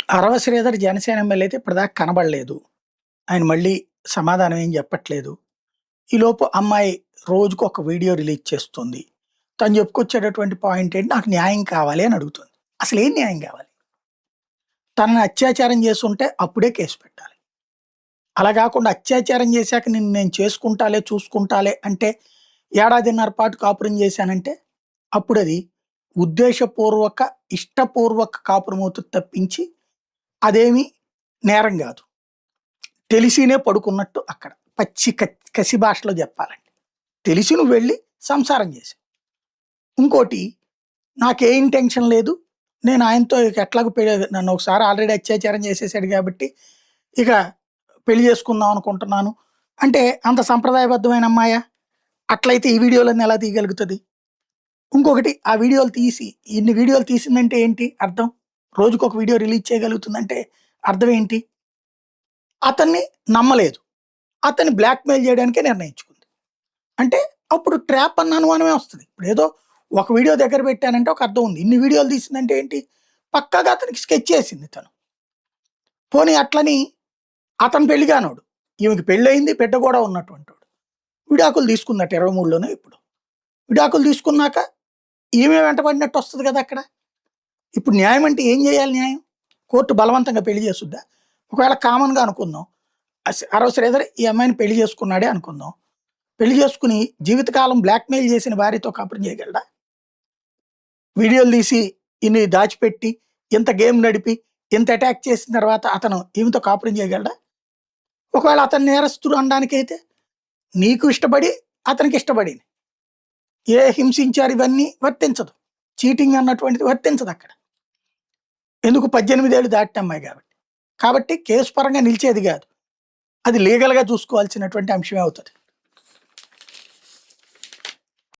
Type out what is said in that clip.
అరవ Sridhar Janasena MLA అయితే ఇప్పటిదాకా కనబడలేదు. ఆయన మళ్ళీ సమాధానం ఏం చెప్పట్లేదు. ఈలోపు అమ్మాయి రోజుకు ఒక వీడియో రిలీజ్ చేస్తుంది. తను చెప్పుకొచ్చేటటువంటి పాయింట్ ఏంటి, నాకు న్యాయం కావాలి అని అడుగుతుంది. అసలు ఏం న్యాయం కావాలి? తనని అత్యాచారం చేసుంటే అప్పుడే కేసు పెట్టాలి. అలా కాకుండా అత్యాచారం చేశాక నిన్ను నేను చేసుకుంటాలే, చూసుకుంటాలే అంటే ఏడాదిన్నర పాటు కాపురం చేశానంటే అప్పుడు అది ఉద్దేశపూర్వక, ఇష్టపూర్వక కాపురం అవుతుంది తప్పించి అదేమి నేరం కాదు. తెలిసినే పడుకున్నట్టు అక్కడ పచ్చి కసి భాషలో చెప్పాలండి. తెలిసి నువ్వు వెళ్ళి సంసారం చేశావు. ఇంకోటి, నాకే ఇంటెన్షన్ లేదు, నేను ఆయనతో ఎట్లాగో నన్ను ఒకసారి ఆల్రెడీ అత్యాచారం చేసేసాడు కాబట్టి ఇక పెళ్లి చేసుకుందాం అనుకుంటున్నాను అంటే అంత సంప్రదాయబద్ధమైన అమ్మాయా? అట్లయితే ఈ వీడియోలన్నీ ఎలా తీయగలుగుతుంది? ఇంకొకటి, ఆ వీడియోలు తీసి ఇన్ని వీడియోలు తీసిందంటే ఏంటి అర్థం? రోజుకు ఒక వీడియో రిలీజ్ చేయగలుగుతుందంటే అర్థం ఏంటి? అతన్ని నమ్మలేదు, అతన్ని బ్లాక్మెయిల్ చేయడానికే నిర్ణయించుకుంది. అంటే అప్పుడు ట్రాప్ అన్న అనుమానమే వస్తుంది. ఇప్పుడు ఏదో ఒక వీడియో దగ్గర పెట్టానంటే ఒక అర్థం ఉంది, ఇన్ని వీడియోలు తీసిందంటే ఏంటి? పక్కాగా అతనికి స్కెచ్ చేసింది తను. పోనీ అట్లని అతను పెళ్లిగానోడు, ఈమెకి పెళ్ళయింది, బిడ్డ కూడా ఉన్నటువంటి వాడు. విడాకులు తీసుకుందట 23లోనే. ఇప్పుడు విడాకులు తీసుకున్నాక ఈమె వెంటబడినట్టు వస్తుంది కదా అక్కడ. ఇప్పుడు న్యాయం అంటే ఏం చేయాలి? న్యాయం కోర్టు బలవంతంగా పెళ్లి చేసుద్దా? ఒకవేళ కామన్గా అనుకుందాం, అరవ శ్రీధర్ ఈ అమ్మాయిని పెళ్లి చేసుకున్నాడే అనుకుందాం. పెళ్లి చేసుకుని జీవితకాలం బ్లాక్మెయిల్ చేసిన భార్యతో కాపురం చేయగలడా? వీడియోలు తీసి ఇన్ని దాచిపెట్టి ఇంత గేమ్ నడిపి ఇంత అటాక్ చేసిన తర్వాత అతను ఈమెతో కాపురం చేయగలడా? ఒకవేళ అతను నేరస్తుడు అనడానికైతే నీకు ఇష్టపడి అతనికి ఇష్టపడి ఏ హింసించారు ఇవన్నీ వర్తించదు. చీటింగ్ అన్నటువంటిది వర్తించదు అక్కడ. ఎందుకు? 18 ఏళ్ళు దాటిన అమ్మాయి కాబట్టి కేసు పరంగా నిలిచేది కాదు, అది లీగల్గా చూసుకోవాల్సినటువంటి అంశమే అవుతుంది.